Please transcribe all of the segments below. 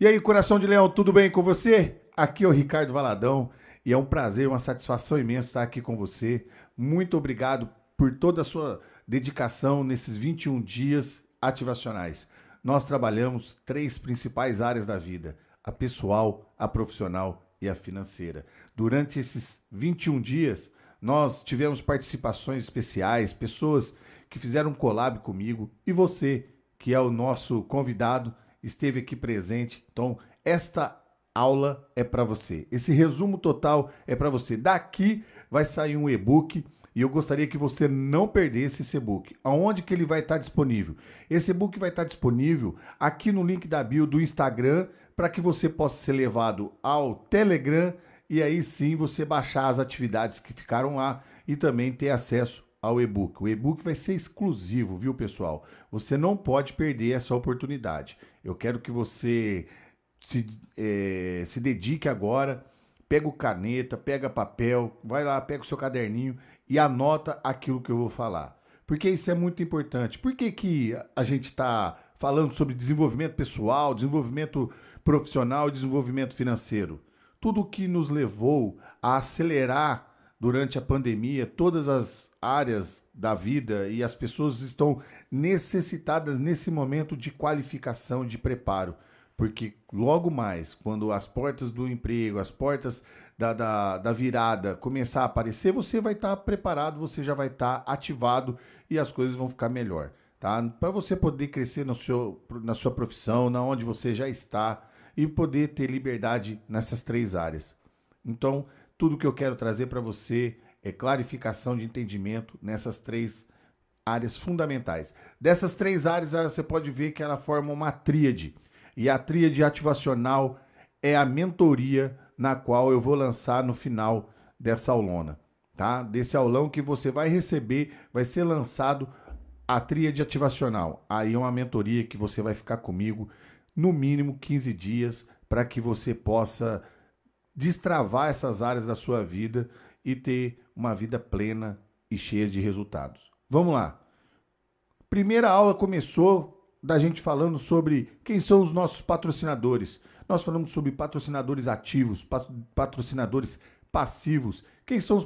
E aí, coração de leão, tudo bem com você? Aqui é o Ricardo Valadão e é um prazer, uma satisfação imensa estar aqui com você. Muito obrigado por toda a sua dedicação nesses 21 dias ativacionais. Nós trabalhamos três principais áreas da vida: a pessoal, a profissional e a financeira. Durante esses 21 dias, nós tivemos participações especiais, pessoas que fizeram um collab comigo e você, que é o nosso convidado, esteve aqui presente. Então, esta aula é para você. Esse resumo total é para você. Daqui vai sair um e-book e eu gostaria que você não perdesse esse e-book. Aonde que ele vai estar disponível? Esse e-book vai estar disponível aqui no link da bio do Instagram para que você possa ser levado ao Telegram e aí sim você baixar as atividades que ficaram lá e também ter acesso ao e-book. O e-book vai ser exclusivo, viu, pessoal? Você não pode perder essa oportunidade. Eu quero que você se dedique agora, pega o caneta, pega papel, vai lá, pega o seu caderninho e anota aquilo que eu vou falar. Porque isso é muito importante. Por que, que a gente está falando sobre desenvolvimento pessoal, desenvolvimento profissional e desenvolvimento financeiro? Tudo que nos levou a acelerar durante a pandemia todas as áreas da vida e as pessoas estão necessitadas nesse momento de qualificação, de preparo. Porque logo mais, quando as portas do emprego, as portas da virada começar a aparecer, você vai estar preparado, você já vai estar ativado e as coisas vão ficar melhor. Tá? Para você poder crescer na sua profissão, na onde você já está e poder ter liberdade nessas três áreas. Então, tudo que eu quero trazer para você é clarificação de entendimento nessas três áreas fundamentais. Dessas três áreas, você pode ver que ela forma uma tríade. E a tríade ativacional é a mentoria na qual eu vou lançar no final dessa aulona, tá? Desse aulão que você vai receber, vai ser lançado a tríade ativacional. Aí é uma mentoria que você vai ficar comigo no mínimo 15 dias para que você possa destravar essas áreas da sua vida e ter uma vida plena e cheia de resultados. Vamos lá. Primeira aula começou da gente falando sobre quem são os nossos patrocinadores. Nós falamos sobre patrocinadores ativos, patrocinadores passivos. Quem são os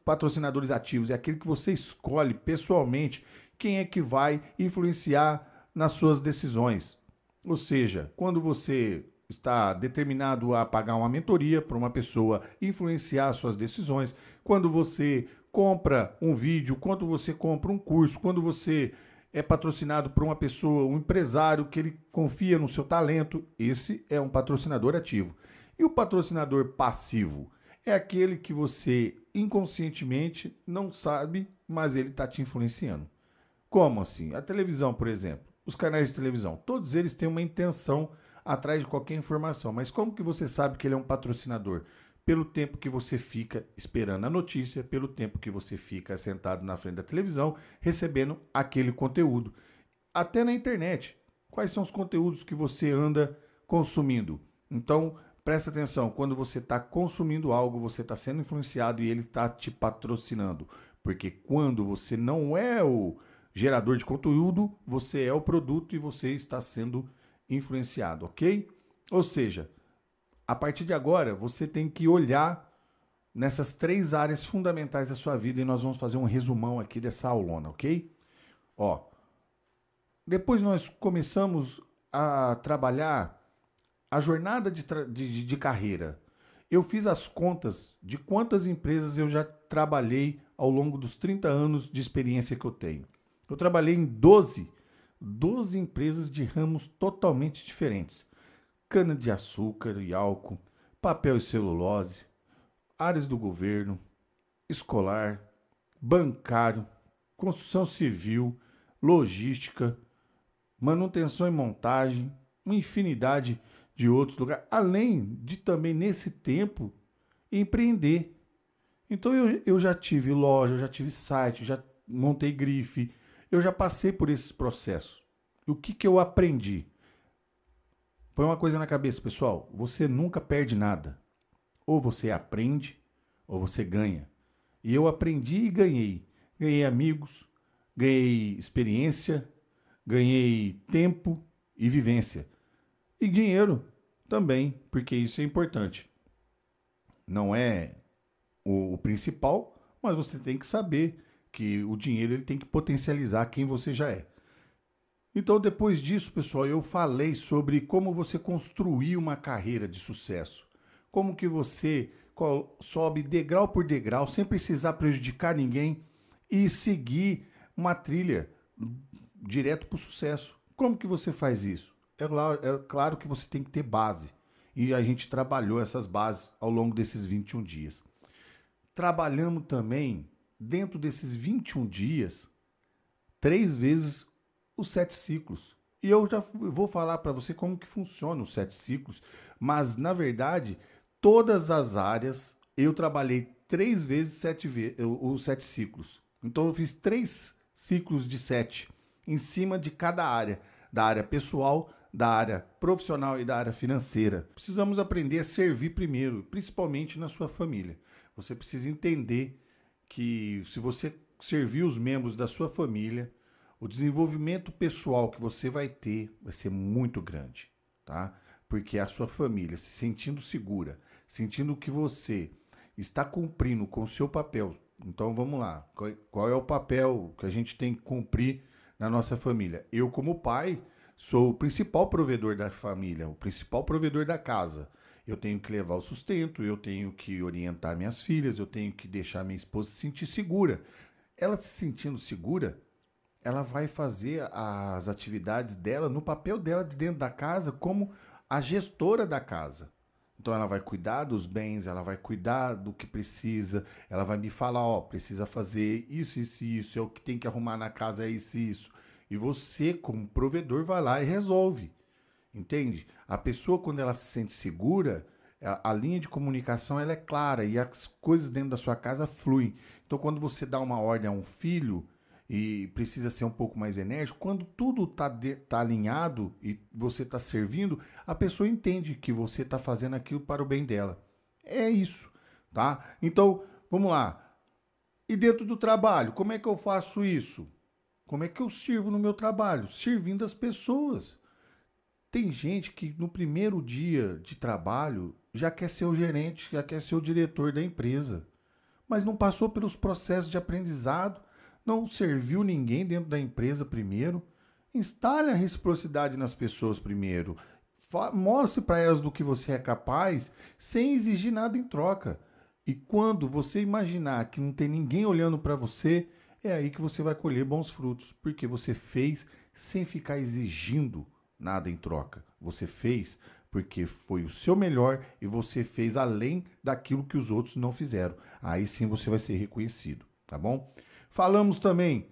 patrocinadores ativos? É aquele que você escolhe pessoalmente quem é que vai influenciar nas suas decisões. Ou seja, quando você está determinado a pagar uma mentoria para uma pessoa influenciar suas decisões, quando você compra um vídeo, quando você compra um curso, quando você é patrocinado por uma pessoa, um empresário que ele confia no seu talento, esse é um patrocinador ativo. E o patrocinador passivo é aquele que você inconscientemente não sabe, mas ele está te influenciando. Como assim? A televisão, por exemplo, os canais de televisão, todos eles têm uma intenção atrás de qualquer informação, mas como que você sabe que ele é um patrocinador? Pelo tempo que você fica esperando a notícia, pelo tempo que você fica sentado na frente da televisão, recebendo aquele conteúdo. Até na internet. Quais são os conteúdos que você anda consumindo? Então, presta atenção, quando você está consumindo algo, você está sendo influenciado e ele está te patrocinando. Porque quando você não é o gerador de conteúdo, você é o produto e você está sendo influenciado, ok? Ou seja, a partir de agora, você tem que olhar nessas três áreas fundamentais da sua vida e nós vamos fazer um resumão aqui dessa aulona, ok? Ó, depois nós começamos a trabalhar a jornada de carreira. Eu fiz as contas de quantas empresas eu já trabalhei ao longo dos 30 anos de experiência que eu tenho. Eu trabalhei em 12 empresas de ramos totalmente diferentes. Cana-de-açúcar e álcool, papel e celulose, áreas do governo, escolar, bancário, construção civil, logística, manutenção e montagem, uma infinidade de outros lugares, além de também nesse tempo empreender. Então eu já tive loja, já tive site, já montei grife, eu já passei por esses processos. E o que, que eu aprendi? Põe uma coisa na cabeça, pessoal. Você nunca perde nada. Ou você aprende, ou você ganha. E eu aprendi e ganhei. Ganhei amigos, ganhei experiência, ganhei tempo e vivência. E dinheiro. Também, porque isso é importante. Não é o principal, mas você tem que saber que o dinheiro ele tem que potencializar quem você já é. Então, depois disso, pessoal, eu falei sobre como você construir uma carreira de sucesso. Como que você sobe degrau por degrau, sem precisar prejudicar ninguém e seguir uma trilha direto para o sucesso. Como que você faz isso? É claro que você tem que ter base. E a gente trabalhou essas bases ao longo desses 21 dias. Trabalhamos também, dentro desses 21 dias, 3 vezes os 7 ciclos. E eu já vou falar para você como que funciona os 7 ciclos, mas na verdade, todas as áreas eu trabalhei 3 vezes os 7 ciclos. Então eu fiz 3 ciclos de 7 em cima de cada área, da área pessoal, da área profissional e da área financeira. Precisamos aprender a servir primeiro, principalmente na sua família. Você precisa entender que se você servir os membros da sua família, o desenvolvimento pessoal que você vai ter vai ser muito grande, tá? Porque a sua família se sentindo segura, sentindo que você está cumprindo com o seu papel. Então vamos lá, qual é o papel que a gente tem que cumprir na nossa família? Eu, como pai, sou o principal provedor da família, o principal provedor da casa. Eu tenho que levar o sustento, eu tenho que orientar minhas filhas, eu tenho que deixar minha esposa se sentir segura. Ela se sentindo segura, ela vai fazer as atividades dela no papel dela de dentro da casa como a gestora da casa. Então ela vai cuidar dos bens, ela vai cuidar do que precisa, ela vai me falar, ó, precisa fazer isso, isso e isso, é o que tem que arrumar na casa, é isso e isso. E você, como provedor, vai lá e resolve. Entende? A pessoa, quando ela se sente segura, a linha de comunicação ela é clara e as coisas dentro da sua casa fluem. Então, quando você dá uma ordem a um filho e precisa ser um pouco mais enérgico, quando tudo tá alinhado e você está servindo, a pessoa entende que você está fazendo aquilo para o bem dela. É isso, tá? Então, vamos lá. E dentro do trabalho, como é que eu faço isso? Como é que eu sirvo no meu trabalho? Servindo as pessoas. Tem gente que no primeiro dia de trabalho já quer ser o gerente, já quer ser o diretor da empresa, mas não passou pelos processos de aprendizado, não serviu ninguém dentro da empresa primeiro. Instale a reciprocidade nas pessoas primeiro. Mostre para elas do que você é capaz sem exigir nada em troca. E quando você imaginar que não tem ninguém olhando para você, é aí que você vai colher bons frutos, porque você fez sem ficar exigindo nada em troca. Você fez porque foi o seu melhor e você fez além daquilo que os outros não fizeram. Aí sim você vai ser reconhecido, tá bom? Falamos também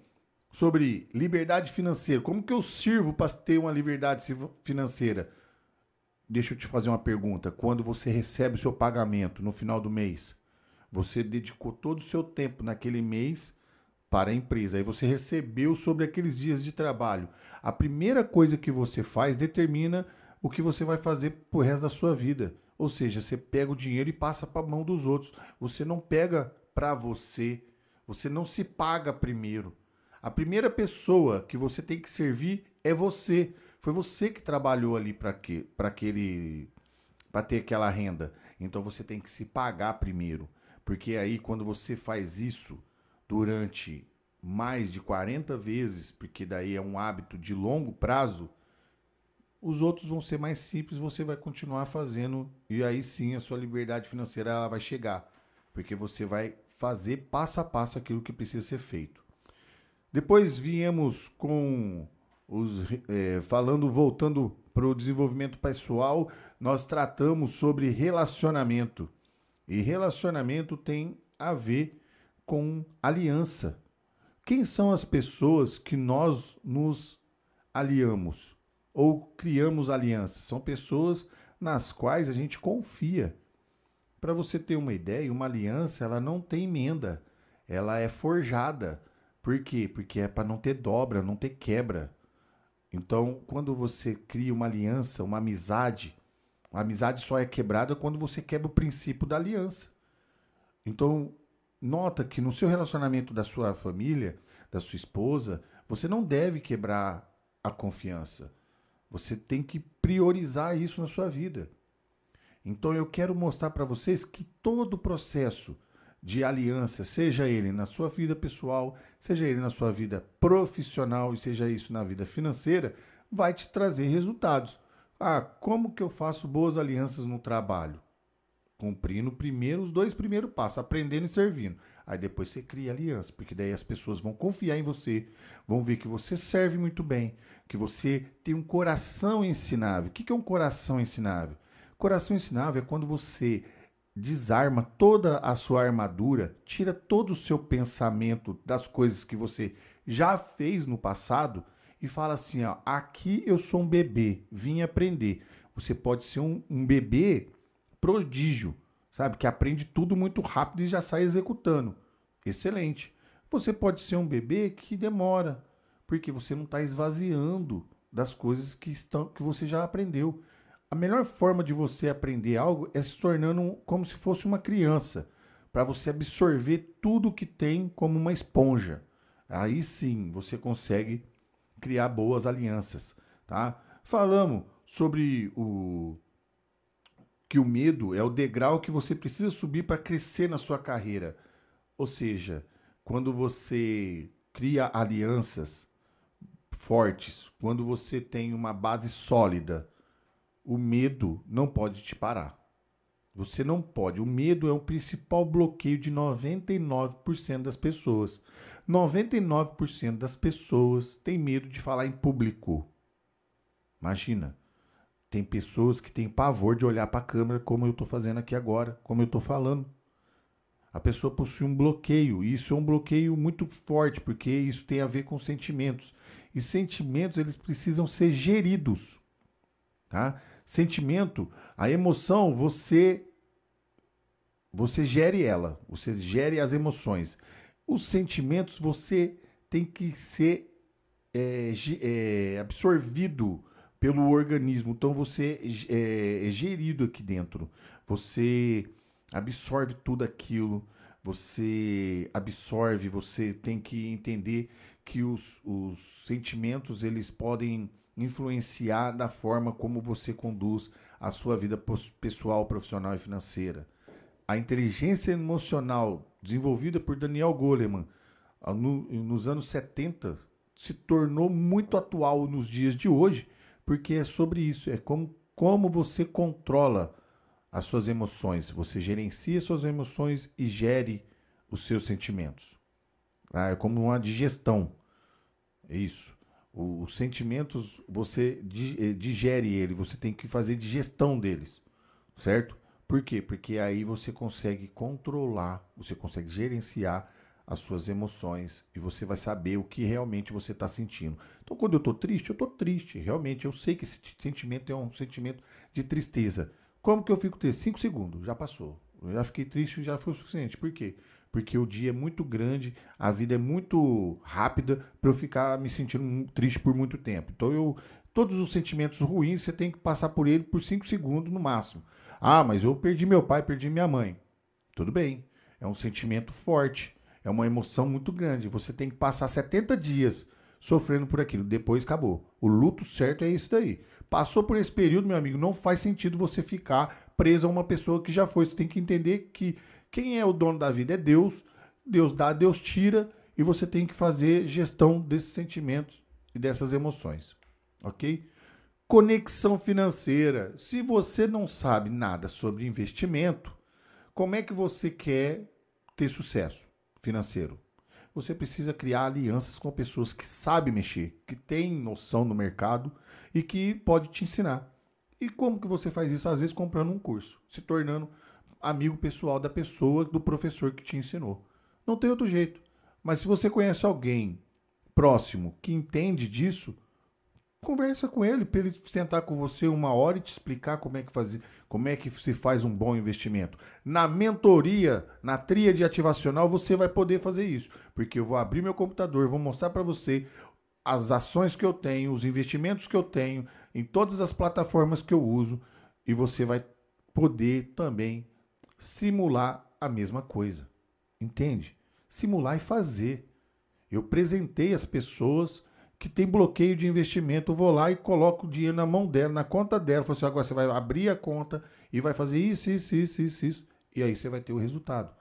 sobre liberdade financeira. Como que eu sirvo para ter uma liberdade financeira? Deixa eu te fazer uma pergunta. Quando você recebe o seu pagamento no final do mês, você dedicou todo o seu tempo naquele mês para a empresa. Aí você recebeu sobre aqueles dias de trabalho. A primeira coisa que você faz determina o que você vai fazer pro resto da sua vida. Ou seja, você pega o dinheiro e passa para a mão dos outros. Você não pega para você. Você não se paga primeiro. A primeira pessoa que você tem que servir é você. Foi você que trabalhou ali para ter aquela renda. Então você tem que se pagar primeiro. Porque aí quando você faz isso durante mais de 40 vezes, porque daí é um hábito de longo prazo, os outros vão ser mais simples, você vai continuar fazendo e aí sim a sua liberdade financeira ela vai chegar, porque você vai fazer passo a passo aquilo que precisa ser feito. Depois viemos com voltando para o desenvolvimento pessoal, nós tratamos sobre relacionamento. E relacionamento tem a ver com aliança. Quem são as pessoas que nós nos aliamos ou criamos alianças? São pessoas nas quais a gente confia. Para você ter uma ideia, uma aliança ela não tem emenda, ela é forjada. Por quê? Porque é para não ter dobra, não ter quebra. Então, quando você cria uma aliança, uma amizade só é quebrada quando você quebra o princípio da aliança. Então, nota que no seu relacionamento da sua família, da sua esposa, você não deve quebrar a confiança. Você tem que priorizar isso na sua vida. Então eu quero mostrar para vocês que todo o processo de aliança, seja ele na sua vida pessoal, seja ele na sua vida profissional e seja isso na vida financeira, vai te trazer resultados. Ah, como que eu faço boas alianças no trabalho? Cumprindo primeiro os 2 primeiros passos, aprendendo e servindo. Aí depois você cria aliança, porque daí as pessoas vão confiar em você, vão ver que você serve muito bem, que você tem um coração ensinável. O que é um coração ensinável? Coração ensinável é quando você desarma toda a sua armadura, tira todo o seu pensamento das coisas que você já fez no passado e fala assim, ó, aqui eu sou um bebê, vim aprender. Você pode ser um bebê prodígio, sabe? Que aprende tudo muito rápido e já sai executando. Excelente. Você pode ser um bebê que demora, porque você não está esvaziando das coisas que você já aprendeu. A melhor forma de você aprender algo é se tornando como se fosse uma criança, para você absorver tudo que tem como uma esponja. Aí sim você consegue criar boas alianças, tá? Falamos sobre que o medo é o degrau que você precisa subir para crescer na sua carreira. Ou seja, quando você cria alianças fortes, quando você tem uma base sólida, o medo não pode te parar. Você não pode. O medo é o principal bloqueio de 99% das pessoas. 99% das pessoas têm medo de falar em público. Imagina. Tem pessoas que têm pavor de olhar para a câmera como eu estou fazendo aqui agora, como eu estou falando. A pessoa possui um bloqueio, e isso é um bloqueio muito forte, porque isso tem a ver com sentimentos. E sentimentos, eles precisam ser geridos. Tá? Sentimento, a emoção, você gere ela, você gere as emoções. Os sentimentos, você tem que ser absorvido pelo organismo. Então você é gerido aqui dentro. Você absorve tudo aquilo. Você absorve, você tem que entender que os sentimentos eles podem influenciar da forma como você conduz a sua vida pessoal, profissional e financeira. A inteligência emocional desenvolvida por Daniel Goleman nos anos 70 se tornou muito atual nos dias de hoje, porque é sobre isso, é como você controla as suas emoções, você gerencia suas emoções e gere os seus sentimentos. É como uma digestão, é isso. Os sentimentos, você digere ele, você tem que fazer digestão deles, certo? Por quê? Porque aí você consegue controlar, você consegue gerenciar as suas emoções e você vai saber o que realmente você está sentindo. Então, quando eu estou triste, realmente, eu sei que esse sentimento é um sentimento de tristeza. Como que eu fico triste? 5 segundos, já passou. Eu já fiquei triste, já foi o suficiente. Por quê? Porque o dia é muito grande, a vida é muito rápida para eu ficar me sentindo triste por muito tempo. Então, todos os sentimentos ruins, você tem que passar por ele por 5 segundos no máximo. Ah, mas eu perdi meu pai, perdi minha mãe. Tudo bem, é um sentimento forte, é uma emoção muito grande. Você tem que passar 70 dias sofrendo por aquilo, depois acabou. O luto certo é isso daí. Passou por esse período, meu amigo, não faz sentido você ficar preso a uma pessoa que já foi. Você tem que entender que quem é o dono da vida é Deus. Deus dá, Deus tira, e você tem que fazer gestão desses sentimentos e dessas emoções, ok? Conexão financeira. Se você não sabe nada sobre investimento, como é que você quer ter sucesso financeiro? Você precisa criar alianças com pessoas que sabem mexer, que têm noção no mercado e que pode te ensinar. E como que você faz isso? Às vezes comprando um curso, se tornando amigo pessoal da pessoa, do professor que te ensinou. Não tem outro jeito. Mas se você conhece alguém próximo que entende disso, conversa com ele, para ele sentar com você 1 hora e te explicar como é que se faz um bom investimento. Na mentoria, na tríade ativacional, você vai poder fazer isso. Porque eu vou abrir meu computador, vou mostrar para você as ações que eu tenho, os investimentos que eu tenho, em todas as plataformas que eu uso, e você vai poder também simular a mesma coisa. Entende? Simular e fazer. Eu presentei as pessoas que tem bloqueio de investimento. Eu vou lá e coloco o dinheiro na mão dela, na conta dela. Falo assim, agora você vai abrir a conta e vai fazer isso, isso, isso, isso, isso. E aí você vai ter o resultado.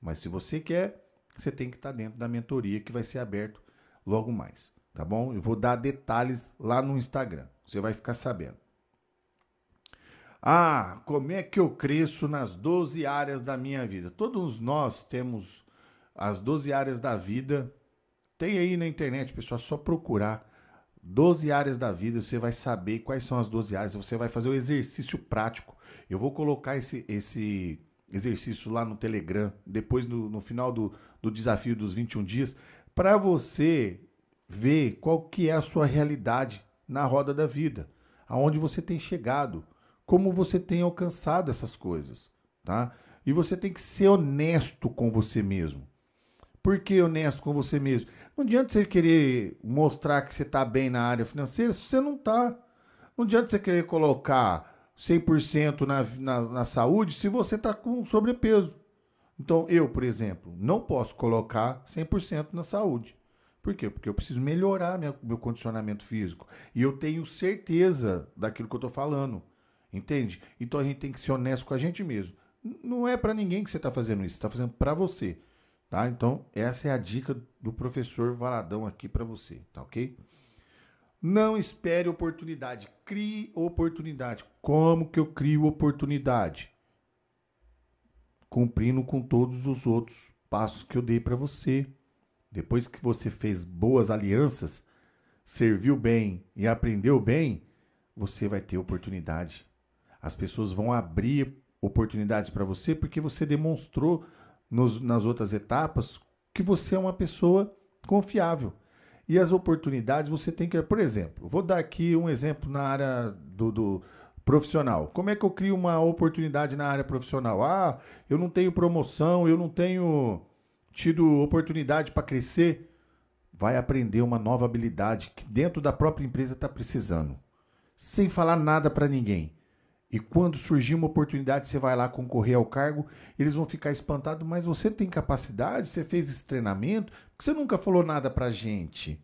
Mas se você quer, você tem que estar dentro da mentoria que vai ser aberto logo mais. Tá bom? Eu vou dar detalhes lá no Instagram. Você vai ficar sabendo. Ah, como é que eu cresço nas 12 áreas da minha vida? Todos nós temos as 12 áreas da vida. Tem aí na internet, pessoal, é só procurar 12 áreas da vida, você vai saber quais são as 12 áreas, você vai fazer o exercício prático. Eu vou colocar esse exercício lá no Telegram, depois no final do desafio dos 21 dias, para você ver qual que é a sua realidade na roda da vida, aonde você tem chegado, como você tem alcançado essas coisas, tá? E você tem que ser honesto com você mesmo. Por que honesto com você mesmo? Não adianta você querer mostrar que você está bem na área financeira se você não está. Não adianta você querer colocar 100% na saúde se você está com sobrepeso. Então, eu, por exemplo, não posso colocar 100% na saúde. Por quê? Porque eu preciso melhorar meu condicionamento físico. E eu tenho certeza daquilo que eu estou falando. Entende? Então, a gente tem que ser honesto com a gente mesmo. Não é para ninguém que você está fazendo isso. Você está fazendo para você. Tá? Então, essa é a dica do professor Valadão aqui para você, tá ok? Não espere oportunidade, crie oportunidade. Como que eu crio oportunidade? Cumprindo com todos os outros passos que eu dei para você. Depois que você fez boas alianças, serviu bem e aprendeu bem, você vai ter oportunidade. As pessoas vão abrir oportunidades para você porque você demonstrou nas outras etapas que você é uma pessoa confiável. E as oportunidades você tem que... Por exemplo, vou dar aqui um exemplo na área do profissional. Como é que eu crio uma oportunidade na área profissional? Ah, eu não tenho promoção, eu não tenho tido oportunidade para crescer. Vai aprender uma nova habilidade que dentro da própria empresa está precisando. Sem falar nada para ninguém. E quando surgir uma oportunidade, você vai lá concorrer ao cargo, eles vão ficar espantados, mas você tem capacidade, você fez esse treinamento, porque você nunca falou nada pra gente.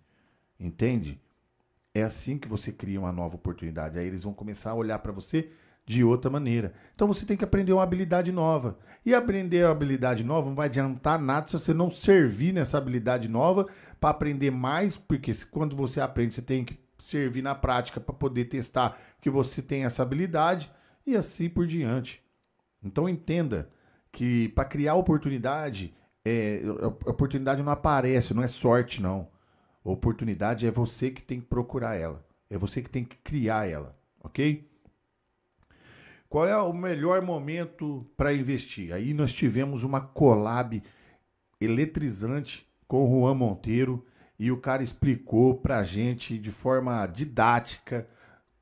Entende? É assim que você cria uma nova oportunidade. Aí eles vão começar a olhar para você de outra maneira. Então você tem que aprender uma habilidade nova. E aprender uma habilidade nova não vai adiantar nada se você não servir nessa habilidade nova para aprender mais, porque quando você aprende, você tem que servir na prática para poder testar que você tem essa habilidade. E assim por diante. Então entenda que para criar oportunidade, a oportunidade não aparece, não é sorte não. A oportunidade é você que tem que procurar ela. É você que tem que criar ela, ok? Qual é o melhor momento para investir? Aí nós tivemos uma collab eletrizante com o Juan Monteiro e o cara explicou para a gente de forma didática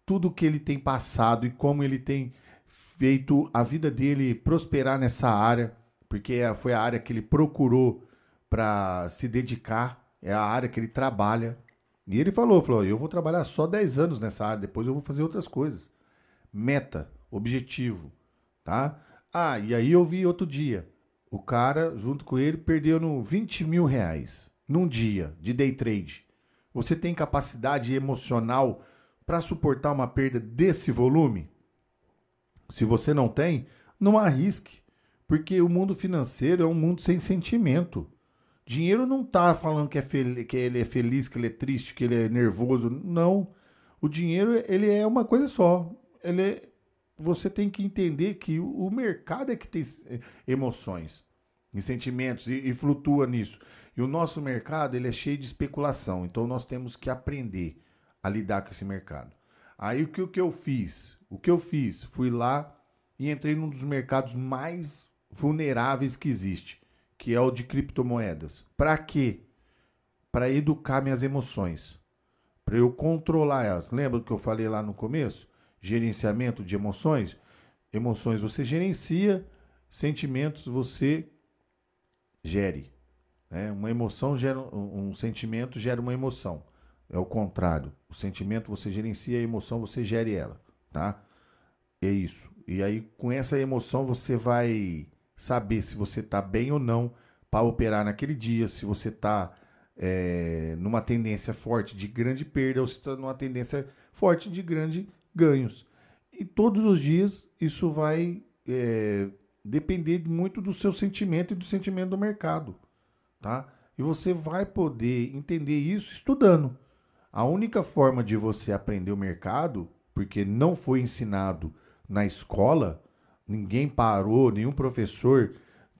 tudo que ele tem passado e como ele tem feito a vida dele prosperar nessa área, porque foi a área que ele procurou para se dedicar, é a área que ele trabalha. E ele falou, eu vou trabalhar só 10 anos nessa área, depois eu vou fazer outras coisas. Meta, objetivo, tá? Ah, e aí eu vi outro dia, o cara, junto com ele, perdeu no 20 mil reais num dia de day trade. Você tem capacidade emocional para suportar uma perda desse volume? Se você não tem, não arrisque, porque o mundo financeiro é um mundo sem sentimento. Dinheiro não está falando que ele é feliz, que ele é triste, que ele é nervoso. Não. O dinheiro ele é uma coisa só. Você tem que entender que o mercado é que tem emoções e sentimentos e flutua nisso. E o nosso mercado ele é cheio de especulação. Então nós temos que aprender a lidar com esse mercado. Aí o que eu fiz? O que eu fiz? Fui lá e entrei num dos mercados mais vulneráveis que existe, que é o de criptomoedas. Para quê? Para educar minhas emoções, para eu controlar elas. Lembra do que eu falei lá no começo? Gerenciamento de emoções. Emoções você gerencia, sentimentos você gere. Né? Uma emoção gera um sentimento, gera uma emoção. É o contrário. O sentimento você gerencia, a emoção você gere ela, tá? É isso. E aí com essa emoção você vai saber se você está bem ou não para operar naquele dia, se você está numa tendência forte de grande perda ou se está numa tendência forte de grande ganhos. E todos os dias isso vai depender muito do seu sentimento e do sentimento do mercado, tá? E você vai poder entender isso estudando. A única forma de você aprender o mercado, porque não foi ensinado na escola, ninguém parou, nenhum professor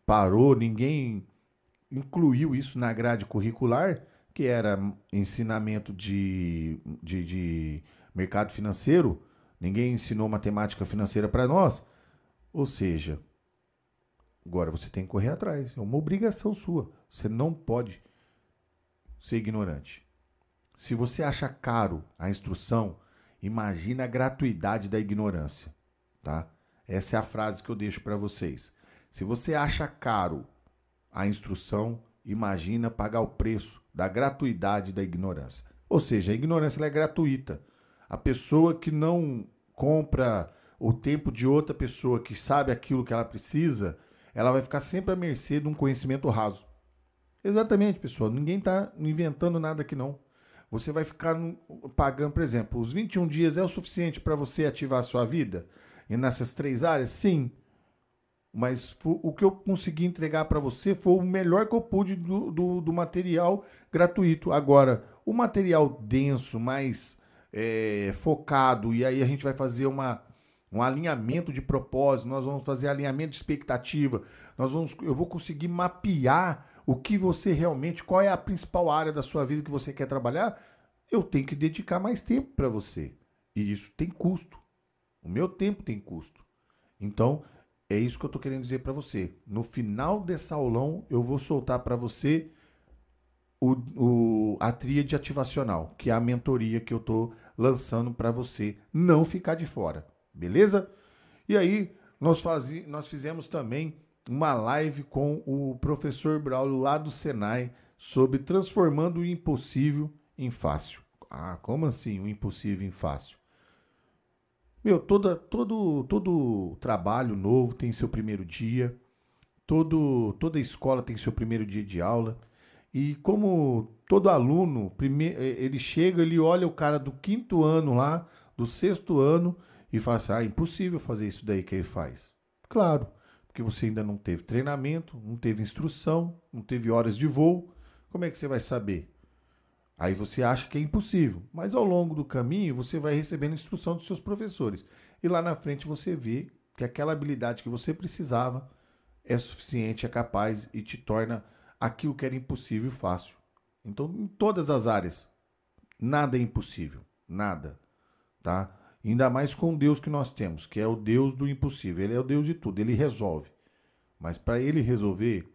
parou, ninguém incluiu isso na grade curricular, que era ensinamento de mercado financeiro, ninguém ensinou matemática financeira para nós. Ou seja, agora você tem que correr atrás, é uma obrigação sua. Você não pode ser ignorante. Se você acha caro a instrução, imagina a gratuidade da ignorância, tá? Essa é a frase que eu deixo para vocês. Se você acha caro a instrução, imagina pagar o preço da gratuidade da ignorância. Ou seja, a ignorância ela é gratuita. A pessoa que não compra o tempo de outra pessoa que sabe aquilo que ela precisa, ela vai ficar sempre à mercê de um conhecimento raso. Exatamente, pessoal. Ninguém está inventando nada aqui, não. Você vai ficar pagando, por exemplo, os 21 dias é o suficiente para você ativar a sua vida? E nessas 3 áreas? Sim. Mas o que eu consegui entregar para você foi o melhor que eu pude do material gratuito. Agora, o material denso, mais focado, e aí a gente vai fazer um alinhamento de propósito, nós vamos fazer alinhamento de expectativa, eu vou conseguir mapear o que você realmente, qual é a principal área da sua vida que você quer trabalhar, eu tenho que dedicar mais tempo para você. E isso tem custo. O meu tempo tem custo. Então, é isso que eu estou querendo dizer para você. No final desse aulão, eu vou soltar para você a tríade ativacional, que é a mentoria que eu estou lançando para você não ficar de fora. Beleza? E aí, nós fizemos também uma live com o professor Braulio lá do Senai sobre transformando o impossível em fácil. Ah, como assim o impossível em fácil? Meu, todo trabalho novo tem seu primeiro dia, toda escola tem seu primeiro dia de aula, e como todo aluno, ele chega, ele olha o cara do 5º ano lá, do 6º ano, e fala assim, impossível fazer isso daí que ele faz. Claro, porque você ainda não teve treinamento, não teve instrução, não teve horas de voo, como é que você vai saber? Aí você acha que é impossível, mas ao longo do caminho você vai recebendo instrução dos seus professores. E lá na frente você vê que aquela habilidade que você precisava é suficiente, é capaz e te torna aquilo que era impossível fácil. Então, em todas as áreas, nada é impossível, nada, tá? Ainda mais com o Deus que nós temos, que é o Deus do impossível. Ele é o Deus de tudo, ele resolve. Mas para ele resolver,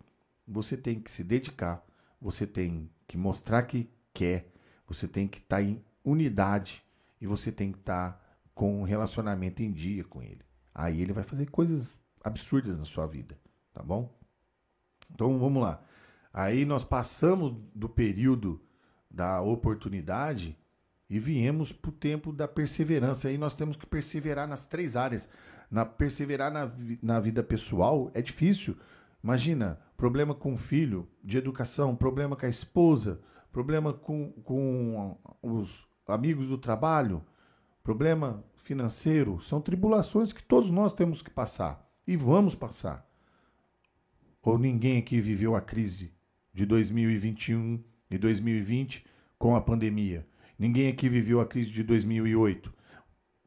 você tem que se dedicar, você tem que mostrar que quer, você tem que estar em unidade e você tem que estar com um relacionamento em dia com ele. Aí ele vai fazer coisas absurdas na sua vida, tá bom? Então vamos lá. Aí nós passamos do período da oportunidade e viemos para o tempo da perseverança. Aí nós temos que perseverar nas 3 áreas. Perseverar na vida pessoal é difícil. Imagina, problema com o filho, de educação, problema com a esposa, problema com os amigos do trabalho, problema financeiro. São tribulações que todos nós temos que passar e vamos passar. Ou ninguém aqui viveu a crise de 2021 e 2020 com a pandemia? Ninguém aqui viveu a crise de 2008.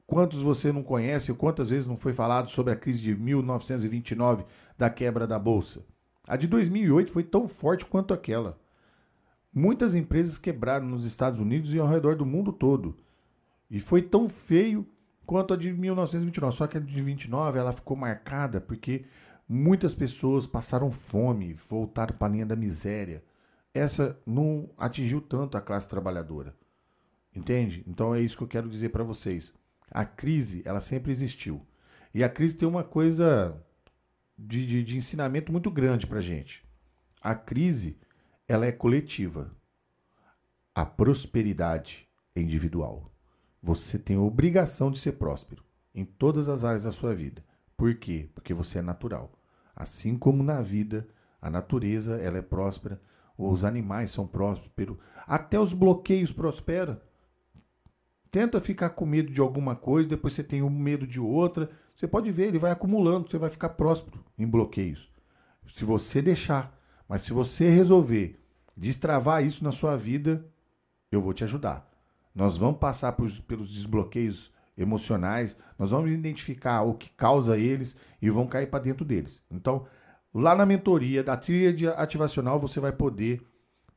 Quantos você não conhece ou quantas vezes não foi falado sobre a crise de 1929 da quebra da Bolsa? A de 2008 foi tão forte quanto aquela. Muitas empresas quebraram nos Estados Unidos e ao redor do mundo todo. E foi tão feio quanto a de 1929. Só que a de 29 ela ficou marcada porque muitas pessoas passaram fome, voltaram para a linha da miséria. Essa não atingiu tanto a classe trabalhadora. Entende? Então é isso que eu quero dizer para vocês. A crise, ela sempre existiu. E a crise tem uma coisa de ensinamento muito grande para a gente. A crise, ela é coletiva. A prosperidade é individual. Você tem a obrigação de ser próspero em todas as áreas da sua vida. Por quê? Porque você é natural. Assim como na vida, a natureza ela é próspera, os animais são prósperos, até os bloqueios prosperam. Tenta ficar com medo de alguma coisa, depois você tem um medo de outra. Você pode ver, ele vai acumulando, você vai ficar próspero em bloqueios. Se você deixar, mas se você resolver destravar isso na sua vida, eu vou te ajudar. Nós vamos passar pelos desbloqueios emocionais, nós vamos identificar o que causa eles e vamos cair para dentro deles. Então, lá na mentoria da tríade ativacional, você vai poder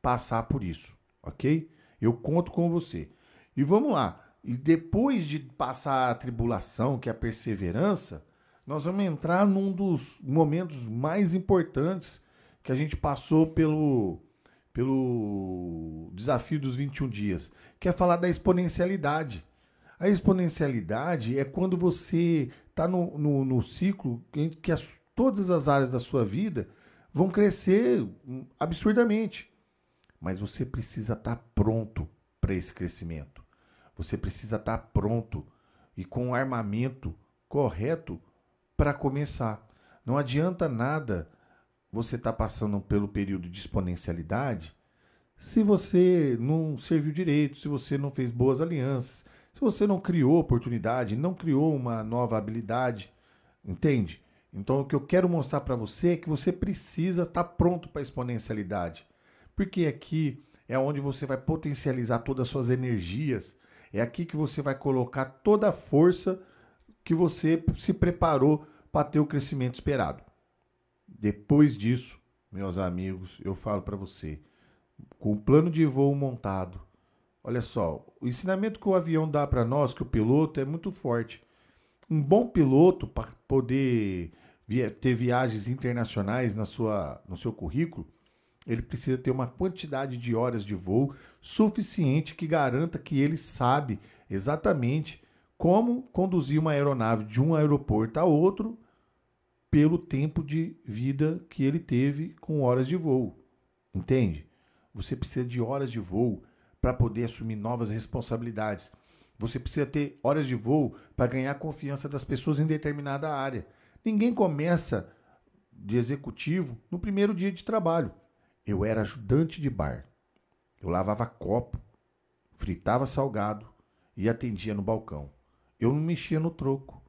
passar por isso, ok? Eu conto com você. E vamos lá. E depois de passar a tribulação, que é a perseverança, nós vamos entrar num dos momentos mais importantes que a gente passou pelo desafio dos 21 dias, que é falar da exponencialidade. A exponencialidade é quando você está no ciclo em que todas as áreas da sua vida vão crescer absurdamente. Mas você precisa estar pronto para esse crescimento. Você precisa estar pronto e com o armamento correto para começar. Não adianta nada você estar passando pelo período de exponencialidade se você não serviu direito, se você não fez boas alianças, se você não criou oportunidade, não criou uma nova habilidade, entende? Então o que eu quero mostrar para você é que você precisa estar pronto para a exponencialidade. Porque aqui é onde você vai potencializar todas as suas energias. É aqui que você vai colocar toda a força que você se preparou para ter o crescimento esperado. Depois disso, meus amigos, eu falo para você, com o plano de voo montado, olha só, o ensinamento que o avião dá para nós, que o piloto, é muito forte. Um bom piloto, para poder ter viagens internacionais no seu currículo, ele precisa ter uma quantidade de horas de voo suficiente que garanta que ele sabe exatamente como conduzir uma aeronave de um aeroporto a outro pelo tempo de vida que ele teve com horas de voo. Entende? Você precisa de horas de voo para poder assumir novas responsabilidades. Você precisa ter horas de voo para ganhar a confiança das pessoas em determinada área. Ninguém começa de executivo no primeiro dia de trabalho. Eu era ajudante de bar. Eu lavava copo, fritava salgado e atendia no balcão. Eu não mexia no troco.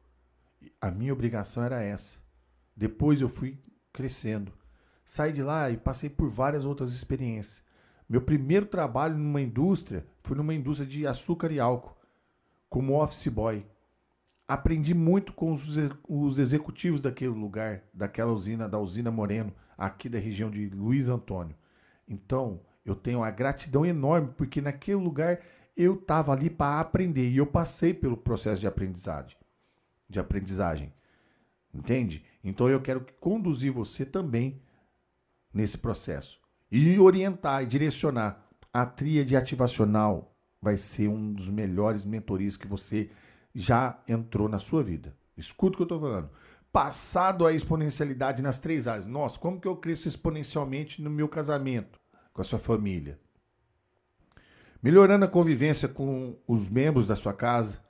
A minha obrigação era essa. Depois eu fui crescendo. Saí de lá e passei por várias outras experiências. Meu primeiro trabalho numa indústria foi numa indústria de açúcar e álcool, como office boy. Aprendi muito com os executivos daquele lugar, daquela usina, da usina Moreno, aqui da região de Luiz Antônio. Então, eu tenho uma gratidão enorme, porque naquele lugar eu estava ali para aprender e eu passei pelo processo de aprendizagem. Entende? Então eu quero conduzir você também nesse processo e orientar e direcionar. A tríade ativacional vai ser um dos melhores mentorias que você já entrou na sua vida. Escuta o que eu estou falando. Passado a exponencialidade nas 3 áreas. Nossa, como que eu cresço exponencialmente no meu casamento, com a sua família? Melhorando a convivência com os membros da sua casa,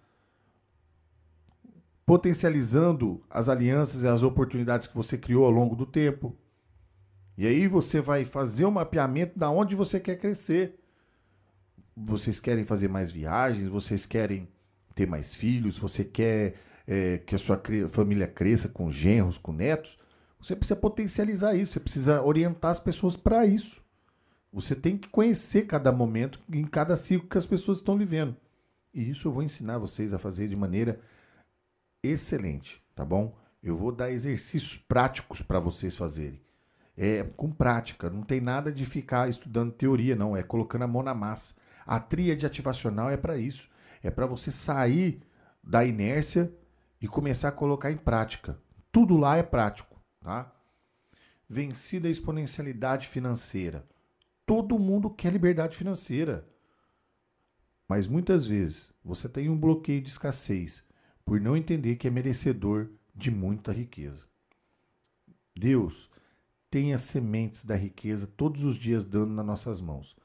potencializando as alianças e as oportunidades que você criou ao longo do tempo. E aí você vai fazer um mapeamento de onde você quer crescer. Vocês querem fazer mais viagens, vocês querem ter mais filhos, você quer que a sua família cresça com genros, com netos. Você precisa potencializar isso, você precisa orientar as pessoas para isso. Você tem que conhecer cada momento, em cada ciclo que as pessoas estão vivendo. E isso eu vou ensinar vocês a fazer de maneira excelente, tá bom? Eu vou dar exercícios práticos para vocês fazerem. É com prática, não tem nada de ficar estudando teoria, não. É colocando a mão na massa. A tríade ativacional é para isso. É para você sair da inércia e começar a colocar em prática. Tudo lá é prático, tá? Vencida a exponencialidade financeira. Todo mundo quer liberdade financeira. Mas muitas vezes você tem um bloqueio de escassez por não entender que é merecedor de muita riqueza. Deus tem as sementes da riqueza todos os dias dando nas nossas mãos.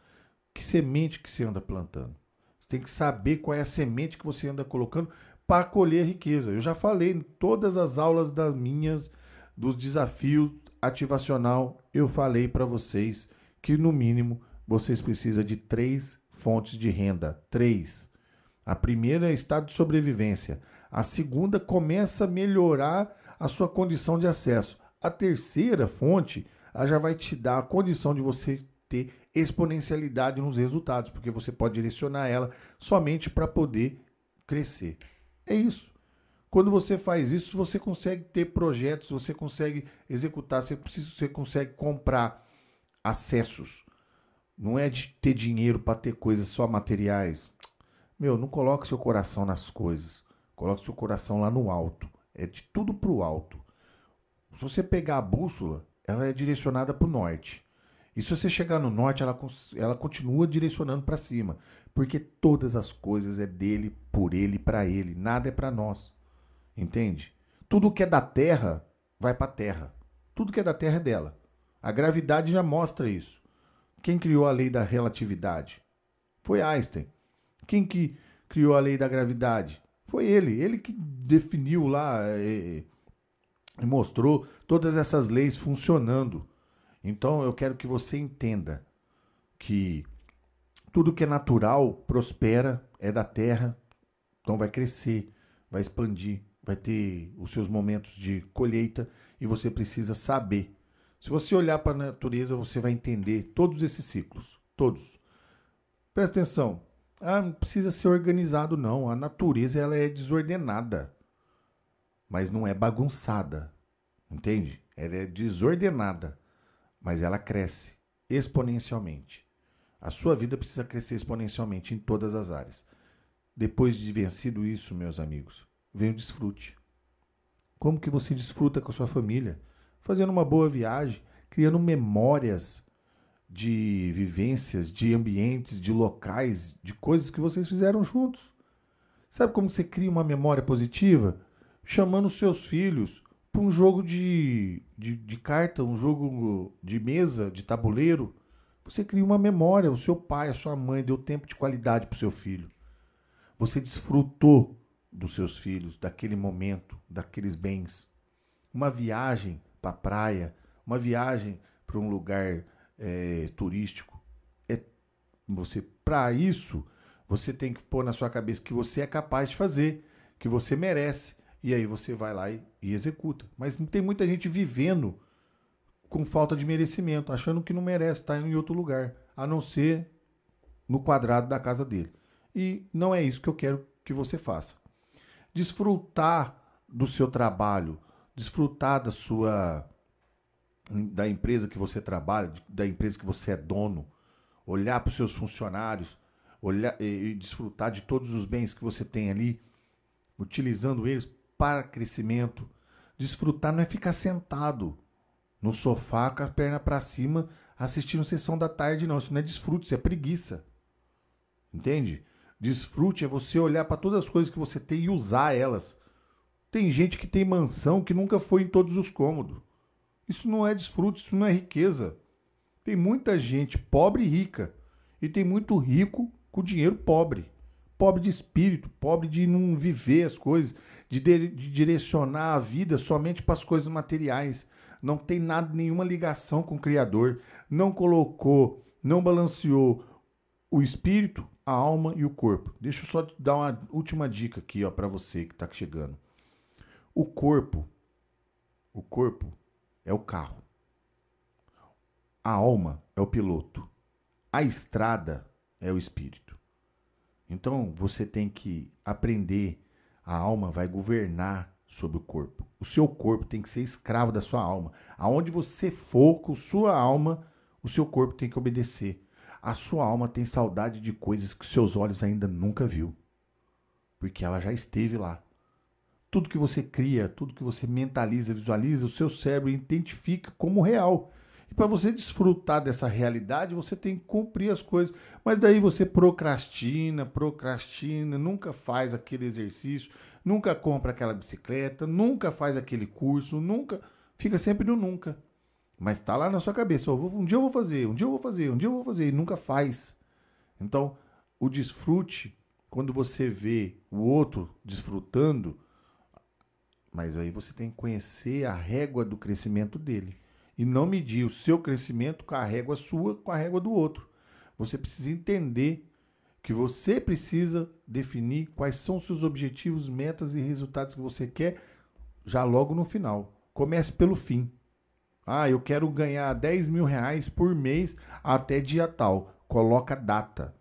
Que semente que você anda plantando? Você tem que saber qual é a semente que você anda colocando para colher riqueza. Eu já falei em todas as aulas dos desafios ativacional, eu falei para vocês que no mínimo vocês precisam de 3 fontes de renda. 3. A primeira é estado de sobrevivência. A segunda começa a melhorar a sua condição de acesso. A terceira fonte, ela já vai te dar a condição de você ter exponencialidade nos resultados, porque você pode direcionar ela somente para poder crescer. É isso. Quando você faz isso, você consegue ter projetos, você consegue executar, você consegue comprar acessos. Não é de ter dinheiro para ter coisas só materiais. Meu, não coloque seu coração nas coisas. Coloque seu coração lá no alto. É de tudo para o alto. Se você pegar a bússola, ela é direcionada para o norte. E se você chegar no norte, ela continua direcionando para cima. Porque todas as coisas é dele, por ele, para ele. Nada é para nós. Entende? Tudo que é da Terra vai para a Terra. Tudo que é da Terra é dela. A gravidade já mostra isso. Quem criou a lei da relatividade? Foi Einstein. Quem que criou a lei da gravidade? Foi ele. Ele que definiu lá e mostrou todas essas leis funcionando. Então eu quero que você entenda que tudo que é natural prospera, é da Terra, então vai crescer, vai expandir, vai ter os seus momentos de colheita e você precisa saber. Se você olhar para a natureza, você vai entender todos esses ciclos, todos. Presta atenção, não precisa ser organizado não, a natureza ela é desordenada, mas não é bagunçada, entende? Ela é desordenada, mas ela cresce exponencialmente. A sua vida precisa crescer exponencialmente em todas as áreas. Depois de vencido isso, meus amigos, vem o desfrute. Como que você desfruta com a sua família? Fazendo uma boa viagem, criando memórias de vivências, de ambientes, de locais, de coisas que vocês fizeram juntos. Sabe como você cria uma memória positiva? Chamando os seus filhos para um jogo de carta, um jogo de mesa, de tabuleiro. Você cria uma memória, o seu pai, a sua mãe deu tempo de qualidade para o seu filho. Você desfrutou dos seus filhos, daquele momento, daqueles bens. Uma viagem para a praia, uma viagem para um lugar turístico. Para isso, você tem que pôr na sua cabeça que você é capaz de fazer, que você merece. E aí você vai lá e executa. Mas tem muita gente vivendo com falta de merecimento, achando que não merece estar em outro lugar, a não ser no quadrado da casa dele. E não é isso que eu quero que você faça. Desfrutar do seu trabalho, desfrutar da empresa que você trabalha, da empresa que você é dono, olhar para os seus funcionários, olhar e desfrutar de todos os bens que você tem ali, utilizando eles para crescimento. Desfrutar não é ficar sentado no sofá com a perna para cima assistindo sessão da tarde, não. Isso não é desfrute, isso é preguiça. Entende? Desfrute é você olhar para todas as coisas que você tem e usar elas. Tem gente que tem mansão que nunca foi em todos os cômodos. Isso não é desfrute, isso não é riqueza. Tem muita gente pobre e rica. E tem muito rico com dinheiro pobre. Pobre de espírito, pobre de não viver as coisas, de direcionar a vida somente para as coisas materiais. Não tem nada, nenhuma ligação com o Criador. Não colocou, não balanceou o espírito, a alma e o corpo. Deixa eu só te dar uma última dica aqui, ó, para você que está chegando. O corpo é o carro. A alma é o piloto. A estrada é o espírito. Então você tem que aprender. A alma vai governar sobre o corpo. O seu corpo tem que ser escravo da sua alma. Aonde você for com sua alma, o seu corpo tem que obedecer. A sua alma tem saudade de coisas que seus olhos ainda nunca viu. Porque ela já esteve lá. Tudo que você cria, tudo que você mentaliza, visualiza, o seu cérebro identifica como real. E para você desfrutar dessa realidade, você tem que cumprir as coisas. Mas daí você procrastina, nunca faz aquele exercício, nunca compra aquela bicicleta, nunca faz aquele curso, nunca. Fica sempre no nunca. Mas está lá na sua cabeça, um dia eu vou fazer, um dia eu vou fazer, um dia eu vou fazer, e nunca faz. Então, o desfrute, quando você vê o outro desfrutando, mas aí você tem que conhecer a régua do crescimento dele. e não medir o seu crescimento com a régua sua, com a régua do outro. Você precisa entender que você precisa definir quais são os seus objetivos, metas e resultados que você quer já logo no final. Comece pelo fim. Ah, eu quero ganhar 10 mil reais por mês até dia tal. Coloca data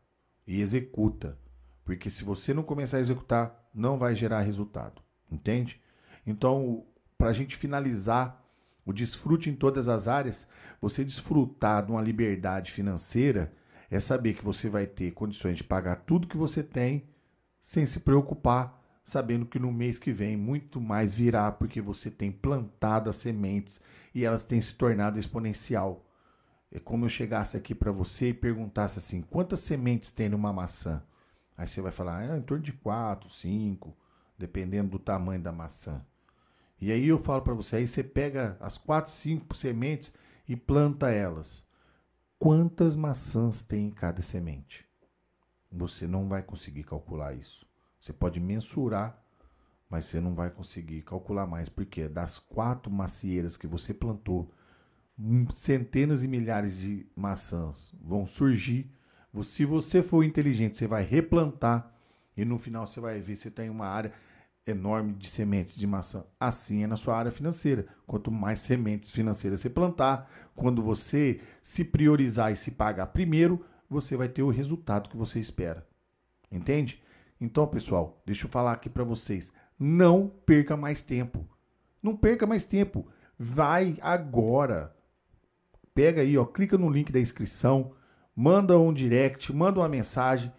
e executa. Porque se você não começar a executar, não vai gerar resultado. Entende? Então, para a gente finalizar o desfrute em todas as áreas, você desfrutar de uma liberdade financeira é saber que você vai ter condições de pagar tudo que você tem sem se preocupar, sabendo que no mês que vem muito mais virá, porque você tem plantado as sementes e elas têm se tornado exponencial. É como eu chegasse aqui para você e perguntasse assim, quantas sementes tem numa maçã? Aí você vai falar, em torno de 4, 5, dependendo do tamanho da maçã. E aí eu falo para você, aí você pega as 4, 5 sementes e planta elas. Quantas maçãs tem em cada semente? Você não vai conseguir calcular isso. Você pode mensurar, mas você não vai conseguir calcular mais, porque das 4 macieiras que você plantou, centenas e milhares de maçãs vão surgir. Se você for inteligente, você vai replantar e no final você vai ver se tem uma área enorme de sementes de maçã. Assim é na sua área financeira. Quanto mais sementes financeiras você plantar, quando você se priorizar e se pagar primeiro, você vai ter o resultado que você espera. Entende? Então, pessoal, deixa eu falar aqui para vocês. Não perca mais tempo. Não perca mais tempo. Vai agora. Pega aí, ó, clica no link da inscrição, manda um direct, manda uma mensagem.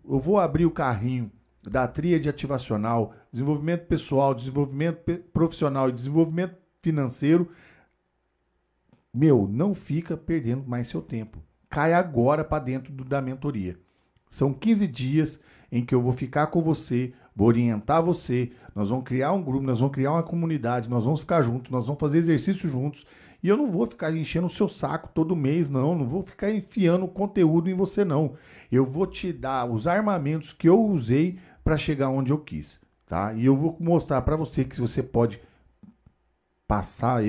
Eu vou abrir o carrinho da tríade ativacional, desenvolvimento pessoal, desenvolvimento profissional e desenvolvimento financeiro. Não fica perdendo mais seu tempo. Cai agora para dentro da mentoria. São 15 dias em que eu vou ficar com você, vou orientar você, nós vamos criar um grupo, nós vamos criar uma comunidade, nós vamos ficar juntos, nós vamos fazer exercício juntos. E eu não vou ficar enchendo o seu saco todo mês, não vou ficar enfiando conteúdo em você, não. Eu vou te dar os armamentos que eu usei para chegar onde eu quis, tá? E eu vou mostrar para você que você pode passar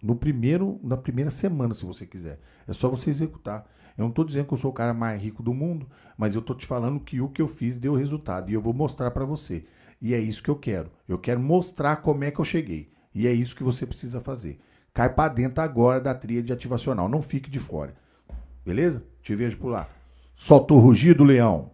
na primeira semana, se você quiser. É só você executar. Eu não estou dizendo que eu sou o cara mais rico do mundo, mas eu estou te falando que o que eu fiz deu resultado e eu vou mostrar para você. E é isso que eu quero. Eu quero mostrar como é que eu cheguei. E é isso que você precisa fazer. Cai para dentro agora da tríade ativacional. Não fique de fora. Beleza? Te vejo por lá. Solta o rugido, leão.